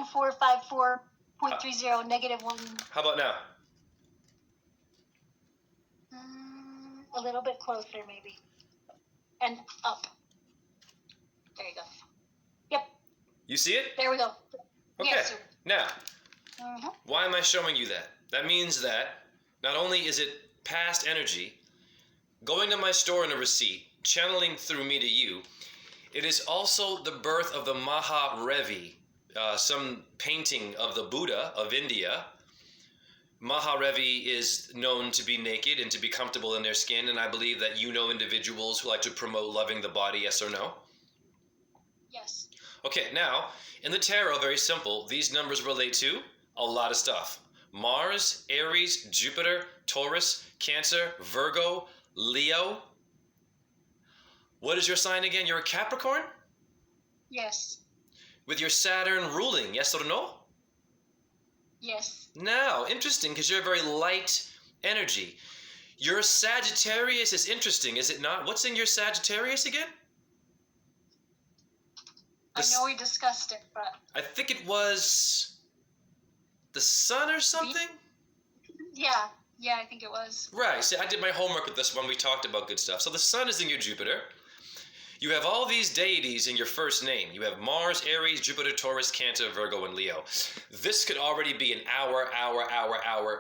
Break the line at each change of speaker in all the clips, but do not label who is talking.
1454.30, negative 1.
How about now?
A little bit closer, maybe. And up. There you go. Yep.
You see it?
There we go.
Okay.
Yes, sir.
Now, why am I showing you that? That means that not only is it past energy going to my store in a receipt, channeling through me to you, it is also the birth of the Maharevi, some painting of the Buddha of India. Maharevi is known to be naked and to be comfortable in their skin, and I believe that you know individuals who like to promote loving the body, yes or no?
Yes.
Okay, now, in the tarot, very simple, these numbers relate to a lot of stuff. Mars, Aries, Jupiter, Taurus, Cancer, Virgo, Leo. What is your sign again? You're a Capricorn?
Yes.
With your Saturn ruling, yes or no?
Yes.
Now, interesting, because you're a very light energy. Your Sagittarius is interesting, is it not? What's in your Sagittarius again?
I know we discussed it, but...
I think it was the sun or something?
Yeah, I think it was.
Right, see, I did my homework with this one. We talked about good stuff. So the sun is in your Jupiter. You have all these deities in your first name. You have Mars, Aries, Jupiter, Taurus, Cancer, Virgo, and Leo. This could already be an hour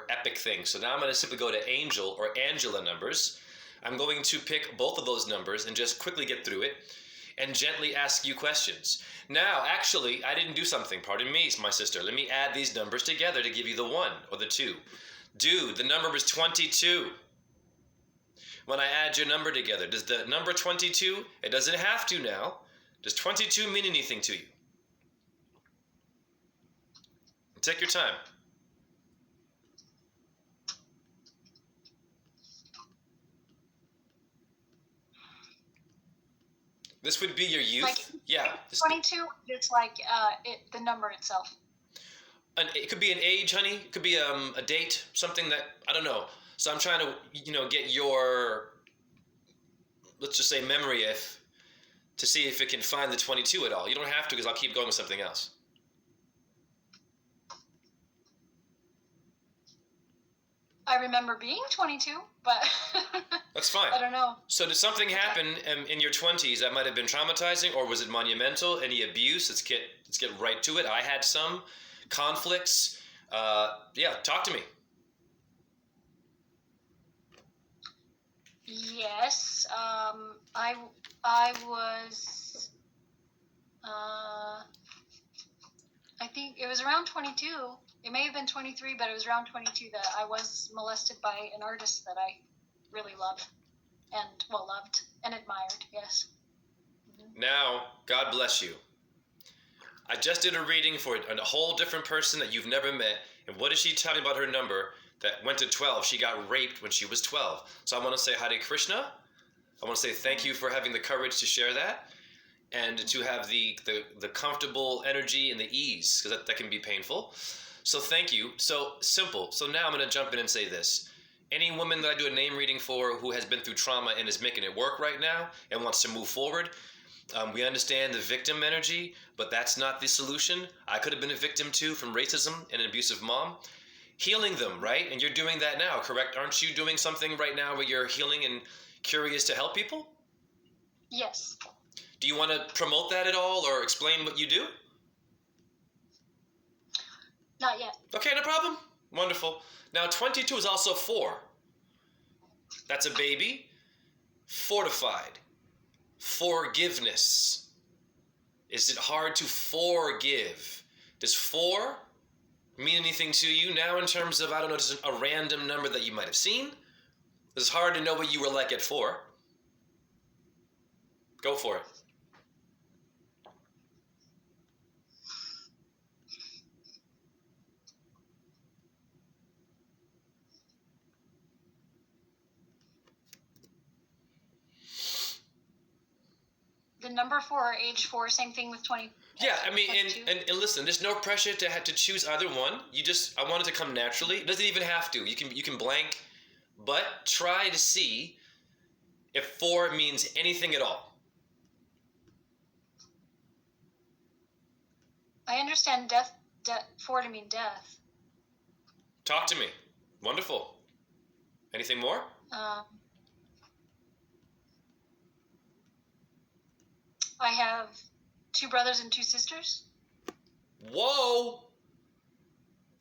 epic thing. So now I'm going to simply go to angel or Angela numbers. I'm going to pick both of those numbers and just quickly get through it and gently ask you questions. Now, actually, I didn't do something. Pardon me, my sister. Let me add these numbers together to give you the 1 or the 2. Dude, the number is 22. When I add your number together, does the number 22, it doesn't have to now, does 22 mean anything to you? Take your time. This would be your youth.
Like,
yeah.
22, it's like the number itself.
It could be an age, honey. It could be a date, something that, I don't know. So I'm trying to, get your, let's just say memory to see if it can find the 22 at all. You don't have to, because I'll keep going with something else.
I remember being 22, but
that's fine.
I don't know.
So did something happen in your 20s that might have been traumatizing, or was it monumental? Any abuse? Let's get right to it. I had some conflicts. Yeah, talk to me.
Yes, I was, I think it was around 22. It may have been 23, but it was around 22 that I was molested by an artist that I really loved and admired, yes.
Now, God bless you. I just did a reading for a whole different person that you've never met, and what did she tell me about her number? That went to 12. She got raped when she was 12. So I want to say Hare Krishna. I want to say thank you for having the courage to share that and to have the comfortable energy and the ease, because that can be painful. So thank you. So simple. So now I'm going to jump in and say this. Any woman that I do a name reading for who has been through trauma and is making it work right now and wants to move forward, we understand the victim energy, but that's not the solution. I could have been a victim too from racism and an abusive mom. Healing them, right? And you're doing that now, correct? Aren't you doing something right now where you're healing and curious to help people?
Yes.
Do you want to promote that at all or explain what you do?
Not yet.
Okay, no problem. Wonderful. Now, 22 is also 4. That's a baby. Fortified. Forgiveness. Is it hard to forgive? Does 4 mean anything to you now in terms of, I don't know, just a random number that you might have seen? It's hard to know what you were like at 4. Go for it.
The number 4 or age 4, same thing with 20.
Yeah, I mean, and listen, there's no pressure to have to choose either one. I want it to come naturally. It doesn't even have to. You can blank, but try to see if 4 means anything at all.
I understand death 4 to mean death.
Talk to me. Wonderful. Anything more?
I have 2 brothers and 2 sisters.
Whoa!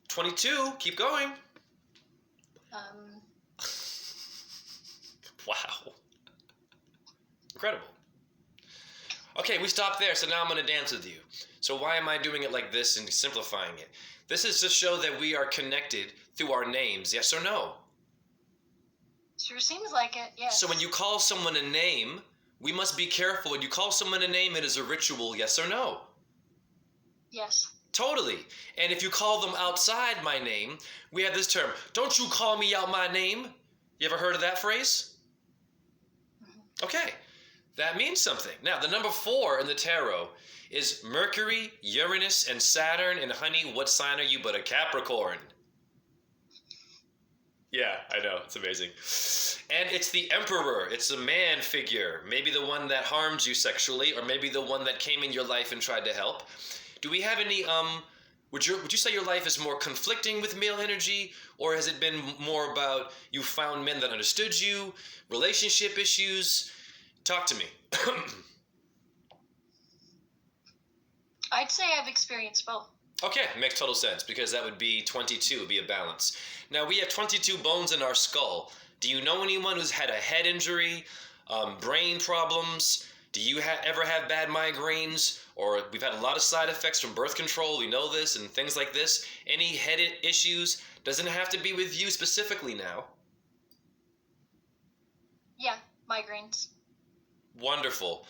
22. Keep going. Wow. Incredible. Okay, we stopped there, so now I'm going to dance with you. So why am I doing it like this and simplifying it? This is to show that we are connected through our names, yes or no?
Sure seems like it, yes.
So when you call someone a name, we must be careful. When you call someone a name, it is a ritual, yes or no?
Yes.
Totally. And if you call them outside my name, we have this term, don't you call me out my name. You ever heard of that phrase? Mm-hmm. Okay. That means something. Now, the number 4 in the tarot is Mercury, Uranus, and Saturn. And honey, what sign are you but a Capricorn? Yeah, I know. It's amazing. And it's the Emperor. It's a man figure. Maybe the one that harmed you sexually, or maybe the one that came in your life and tried to help. Do we have any, would you say your life is more conflicting with male energy, or has it been more about you found men that understood you, relationship issues? Talk to me.
I'd say I've experienced both.
Okay, makes total sense, because that would be 22, would be a balance. Now, we have 22 bones in our skull. Do you know anyone who's had a head injury, brain problems? Do you ever have bad migraines? Or we've had a lot of side effects from birth control, we know this, and things like this. Any head issues? Doesn't have to be with you specifically now.
Yeah, migraines.
Wonderful.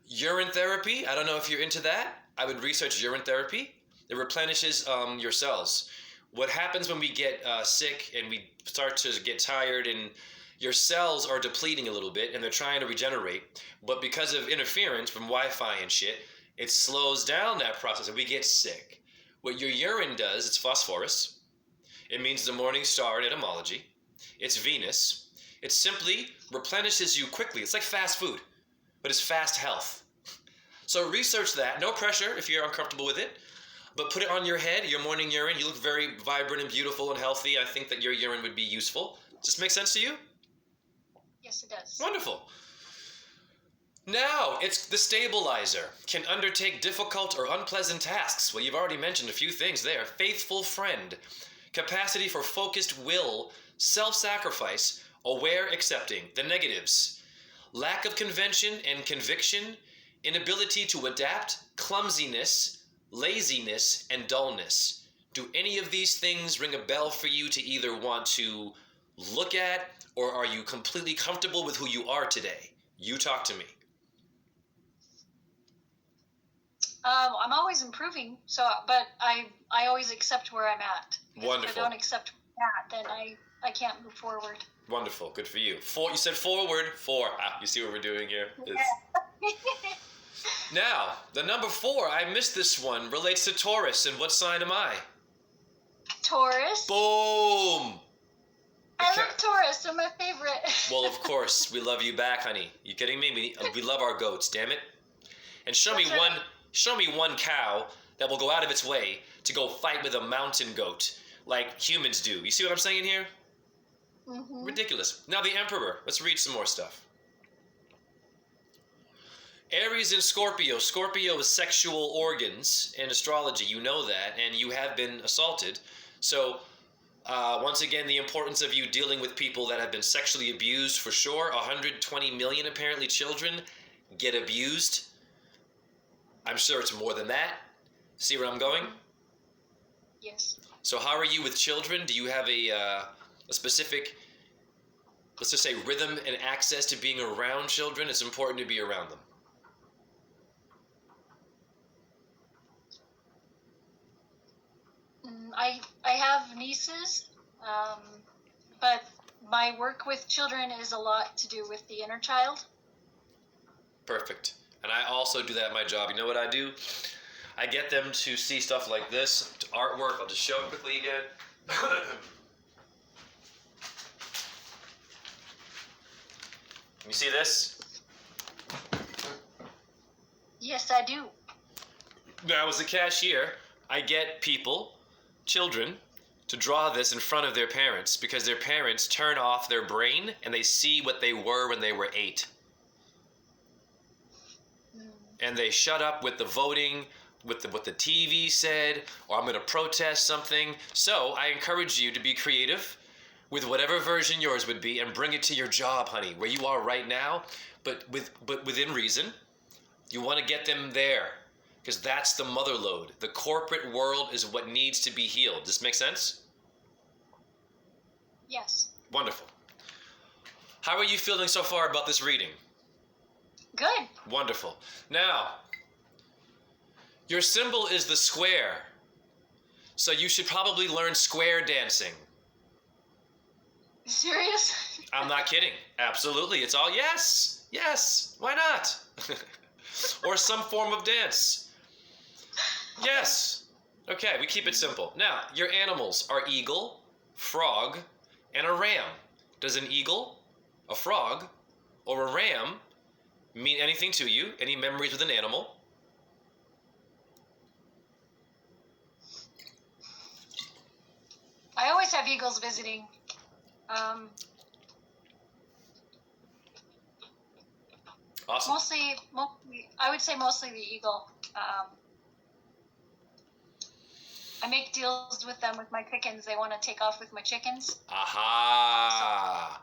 Urine therapy, I don't know if you're into that. I would research urine therapy. It replenishes your cells. What happens when we get sick and we start to get tired and your cells are depleting a little bit and they're trying to regenerate, but because of interference from Wi-Fi and shit, it slows down that process and we get sick. What your urine does, it's phosphorus. It means the morning star in etymology. It's Venus. It simply replenishes you quickly. It's like fast food, but it's fast health. So research that. No pressure if you're uncomfortable with it. But put it on your head, your morning urine. You look very vibrant and beautiful and healthy. I think that your urine would be useful. Does this make sense to you?
Yes, it does.
Wonderful. Now, it's the stabilizer. Can undertake difficult or unpleasant tasks. Well, you've already mentioned a few things there. Faithful friend. Capacity for focused will. Self-sacrifice. Aware accepting. The negatives. Lack of convention and conviction. Inability to adapt. Clumsiness. Laziness and dullness. Do any of these things ring a bell for you to either want to look at, or are you completely comfortable with who you are today? You talk to me.
I'm always improving, but I always accept where I'm at.
Wonderful.
If I don't accept where I'm at, then I can't move forward.
Wonderful. Good for you. You said forward. 4. You see what we're doing here?
Yeah.
Now, the number 4, I missed this one, relates to Taurus. And what sign am I?
Taurus.
Boom!
I love Taurus. They're my favorite.
Well, of course. We love you back, honey. You kidding me? We love our goats, damn it. And show me one cow that will go out of its way to go fight with a mountain goat like humans do. You see what I'm saying here?
Mm-hmm.
Ridiculous. Now the Emperor. Let's read some more stuff. Aries and Scorpio. Scorpio is sexual organs in astrology. You know that, and you have been assaulted. So, once again, the importance of you dealing with people that have been sexually abused, for sure. 120 million, apparently, children get abused. I'm sure it's more than that. See where I'm going?
Yes.
So how are you with children? Do you have a specific, let's just say, rhythm and access to being around children? It's important to be around them.
I have nieces, but my work with children is a lot to do with the inner child.
Perfect. And I also do that at my job. You know what I do? I get them to see stuff like this, artwork. I'll just show it quickly again. You see this?
Yes, I do.
When I was a cashier, I get children, to draw this in front of their parents because their parents turn off their brain and they see what they were when they were 8. And they shut up with the voting, with what the TV said, or I'm going to protest something. So I encourage you to be creative with whatever version yours would be and bring it to your job, honey, where you are right now, but within reason. You want to get them there because that's the mother lode. The corporate world is what needs to be healed. Does this make sense?
Yes.
Wonderful. How are you feeling so far about this reading?
Good.
Wonderful. Now, your symbol is the square. So you should probably learn square dancing.
Serious?
I'm not kidding. Absolutely. It's all yes. Yes. Why not? Or some form of dance. Yes. Okay, we keep it simple. Now, your animals are eagle, frog, and a ram. Does an eagle, a frog, or a ram mean anything to you? Any memories with an animal?
I always have eagles visiting.
Awesome.
Mostly, I would say mostly the eagle. I make deals with them with my chickens. They want to take off with my chickens.
Aha!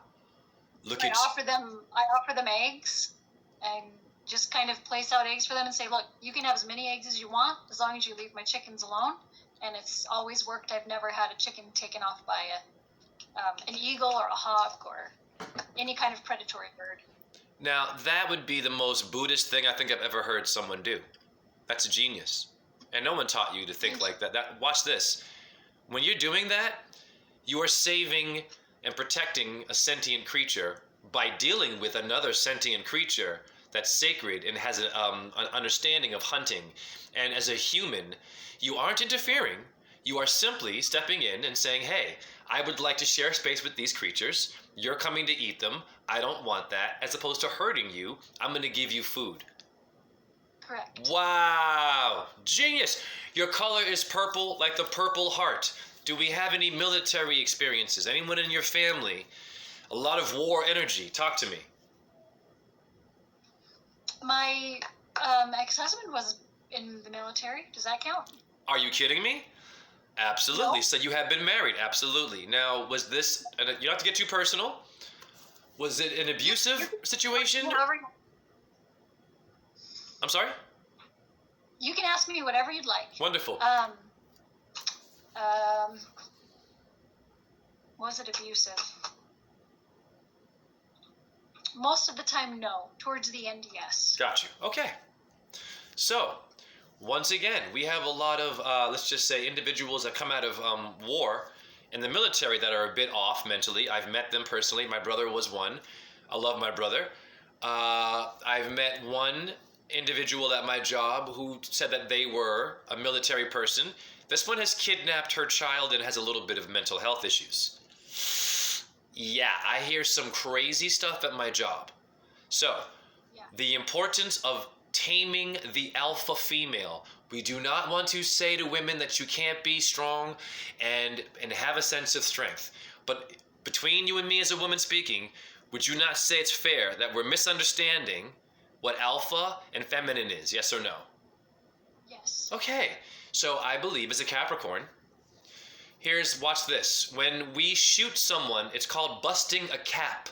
So look
I offer them eggs and just kind of place out eggs for them and say, look, you can have as many eggs as you want as long as you leave my chickens alone. And it's always worked. I've never had a chicken taken off by an eagle or a hawk or any kind of predatory bird.
Now, that would be the most Buddhist thing I think I've ever heard someone do. That's a genius. And no one taught you to think like that. Watch this. When you're doing that, you are saving and protecting a sentient creature by dealing with another sentient creature that's sacred and has an understanding of hunting. And as a human, you aren't interfering. You are simply stepping in and saying, hey, I would like to share space with these creatures. You're coming to eat them. I don't want that. As opposed to hurting you, I'm going to give you food.
Correct.
Wow. Genius. Your color is purple, like the Purple Heart. Do we have any military experiences? Anyone in your family? A lot of war energy. Talk to me.
My ex-husband was in the military. Does that count?
Are you kidding me? Absolutely.
No.
So you have been married. Absolutely. Now, was this, you don't have to get too personal. Was it an abusive situation? I'm sorry?
You can ask me whatever you'd like.
Wonderful.
Was it abusive? Most of the time, no. Towards the end, yes.
Got you. Okay. So, once again, we have a lot of, let's just say, individuals that come out of war in the military that are a bit off mentally. I've met them personally. My brother was one. I love my brother. I've met one individual at my job who said that they were a military person. This one has kidnapped her child and has a little bit of mental health issues. Yeah, I hear some crazy stuff at my job. So, the importance of taming the alpha female. We do not want to say to women that you can't be strong and have a sense of strength. But between you and me as a woman speaking, would you not say it's fair that we're misunderstanding what alpha and feminine is? Yes or no?
Yes.
Okay. So I believe as a Capricorn, watch this. When we shoot someone, it's called busting a cap.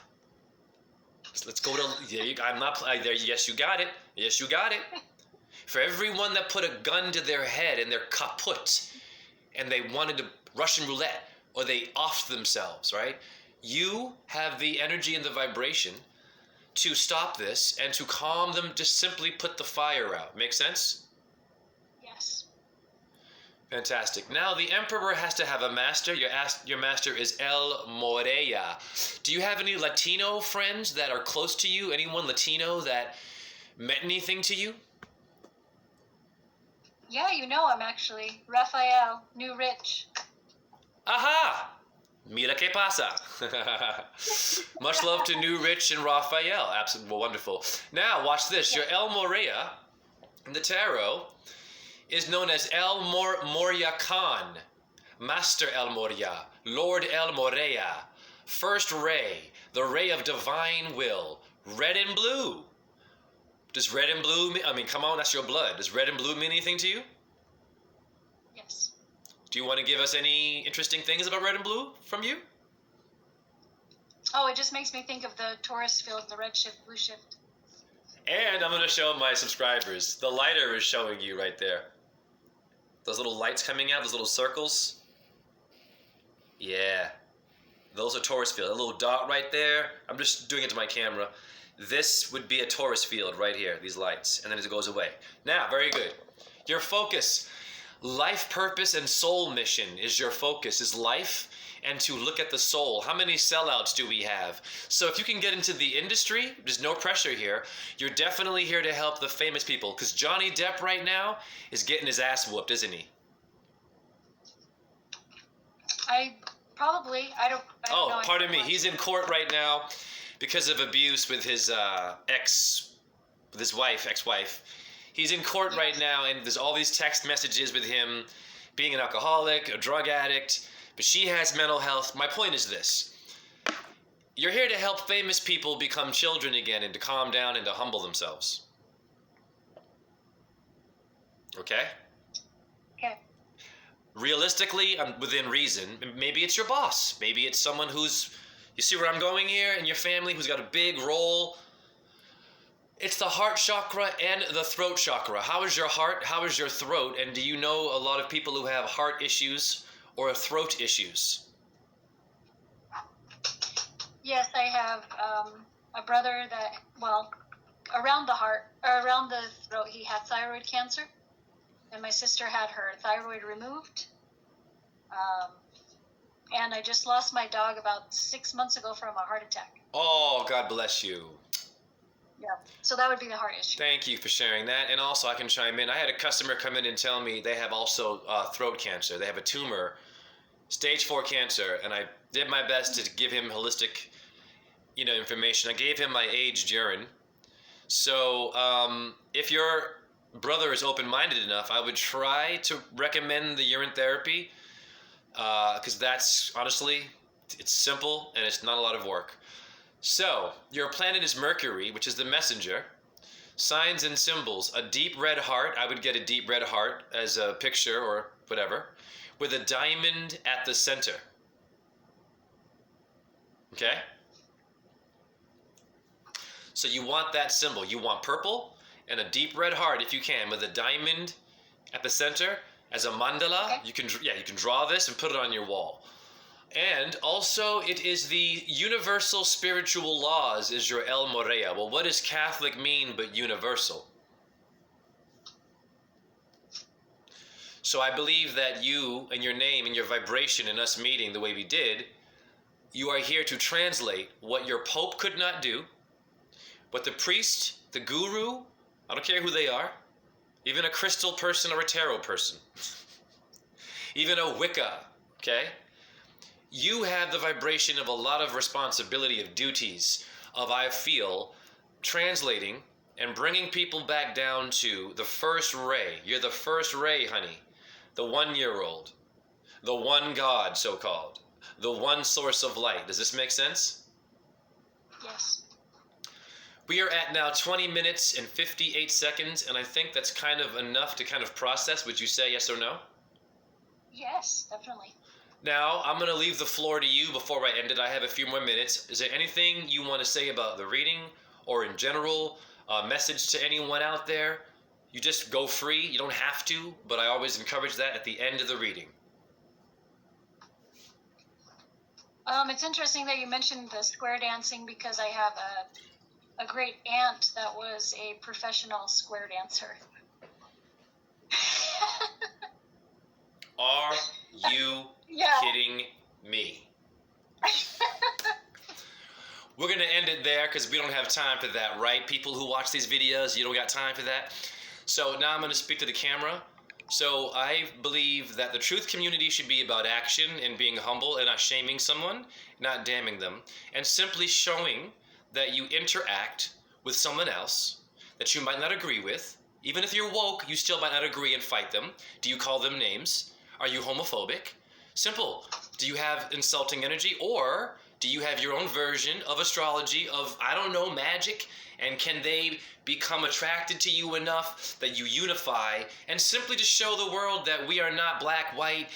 Let's go to, I'm not, there. Yes, you got it. Yes, you got it. For everyone that put a gun to their head and they're kaput, and they wanted to Russian roulette, or they offed themselves, right? You have the energy and the vibration to stop this and to calm them, just simply put the fire out. Make sense?
Yes.
Fantastic. Now, the Emperor has to have a master. Your master is El Morea. Do you have any Latino friends that are close to you? Anyone Latino that meant anything to you?
Yeah, you know him, actually. Raphael, New Rich.
Aha! Mira que pasa. Much love to New Rich and Raphael. Absolutely wonderful. Now, watch this. Your El Morea in the tarot is known as El Moria Khan, Master El Moria, Lord El Morea, First Ray, the ray of divine will, red and blue. Does red and blue mean, I mean, come on, that's your blood. Does red and blue mean anything to you?
Yes.
Do you want to give us any interesting things about red and blue from you?
Oh, it just makes me think of the Taurus field, the red shift, blue shift.
And I'm going to show my subscribers. The lighter is showing you right there. Those little lights coming out, those little circles. Yeah. Those are Taurus field. A little dot right there. I'm just doing it to my camera. This would be a Taurus field right here, these lights. And then it goes away. Now, very good. Your focus. Life purpose and soul mission is your focus, is life and to look at the soul. How many sellouts do we have? So if you can get into the industry, there's no pressure here. You're definitely here to help the famous people, because Johnny Depp right now is getting his ass whooped, isn't he?
I don't
Oh,
know.
pardon me. He's in court right now because of abuse with his ex-wife. He's in court right now, and there's all these text messages with him being an alcoholic, a drug addict, but she has mental health. My point is this. You're here to help famous people become children again and to calm down and to humble themselves. Okay?
Okay.
Realistically, within reason, maybe it's your boss. Maybe it's someone who's, you see where I'm going here, in your family who's got a big role. It's the heart chakra and the throat chakra. How is your heart? How is your throat? And do you know a lot of people who have heart issues or throat issues?
Yes, I have a brother that, well, around the heart, or around the throat, he had thyroid cancer. And my sister had her thyroid removed. And I just lost my dog about 6 months ago from a heart attack.
Oh, God bless you.
Yeah. So that would be the heart issue.
Thank you for sharing that. And also, I can chime in. I had a customer come in and tell me they have also throat cancer. They have a tumor, stage 4 cancer, and I did my best to give him holistic, information. I gave him my aged urine. So if your brother is open-minded enough, I would try to recommend the urine therapy, because that's, honestly, it's simple and it's not a lot of work. So, your planet is Mercury, which is the messenger. Signs and symbols. A deep red heart. I would get a deep red heart as a picture or whatever, with a diamond at the center. Okay? So you want that symbol. You want purple and a deep red heart, if you can, with a diamond at the center as a mandala.
Okay.
You can draw this and put it on your wall. And also, it is the universal spiritual laws is your El Morea. Well, what does Catholic mean but universal? So I believe that you and your name and your vibration and us meeting the way we did, you are here to translate what your Pope could not do, what the priest, the guru, I don't care who they are, even a crystal person or a tarot person, even a Wicca, okay? You have the vibration of a lot of responsibility, of duties, of, I feel, translating and bringing people back down to the first ray. You're the first ray, honey. The 1-year-old. The one God, so-called. The one source of light. Does this make sense?
Yes.
We are at now 20 minutes and 58 seconds, and I think that's kind of enough to kind of process. Would you say yes or no?
Yes, definitely.
Now, I'm going to leave the floor to you before I end it. I have a few more minutes. Is there anything you want to say about the reading or in general, a message to anyone out there? You just go free. You don't have to, but I always encourage that at the end of the reading.
It's interesting that you mentioned the square dancing because I have a great aunt that was a professional square dancer.
Are you kidding me? We're going to end it there because we don't have time for that, right? People who watch these videos, you don't got time for that. So now I'm going to speak to the camera. So I believe that the truth community should be about action and being humble and not shaming someone, not damning them, and simply showing that you interact with someone else that you might not agree with, Even if you're woke, you still might not agree and fight them. Do you call them names? Are you homophobic? Simple. Do you have insulting energy, or do you have your own version of astrology, of, I don't know, magic? And can they become attracted to you enough that you unify and simply to show the world that we are not black, white,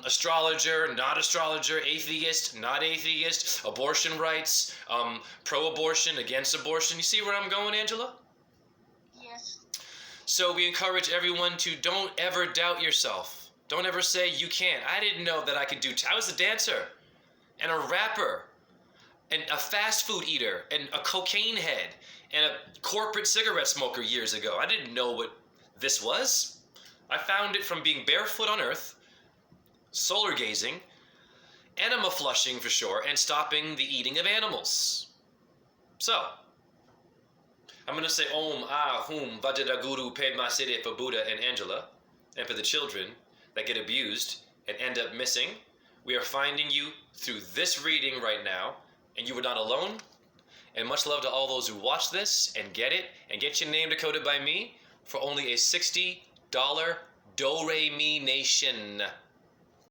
astrologer, not astrologer, atheist, not atheist, abortion rights, pro-abortion, against abortion? You see where I'm going, Angela?
Yes.
So we encourage everyone to don't ever doubt yourself. Don't ever say you can't. I didn't know that I could do. I was a dancer and a rapper and a fast food eater and a cocaine head and a corporate cigarette smoker years ago. I didn't know what this was. I found it from being barefoot on earth, solar gazing, enema flushing for sure, and stopping the eating of animals. So, I'm going to say Om, Ah, Hum, Vajra Guru, Padma Siddhi for Buddha and Angela, and for the children that get abused and end up missing. We are finding you through this reading right now, and you are not alone. And much love to all those who watch this and get your name decoded by me for only a $60 Do-Re-Mi Nation.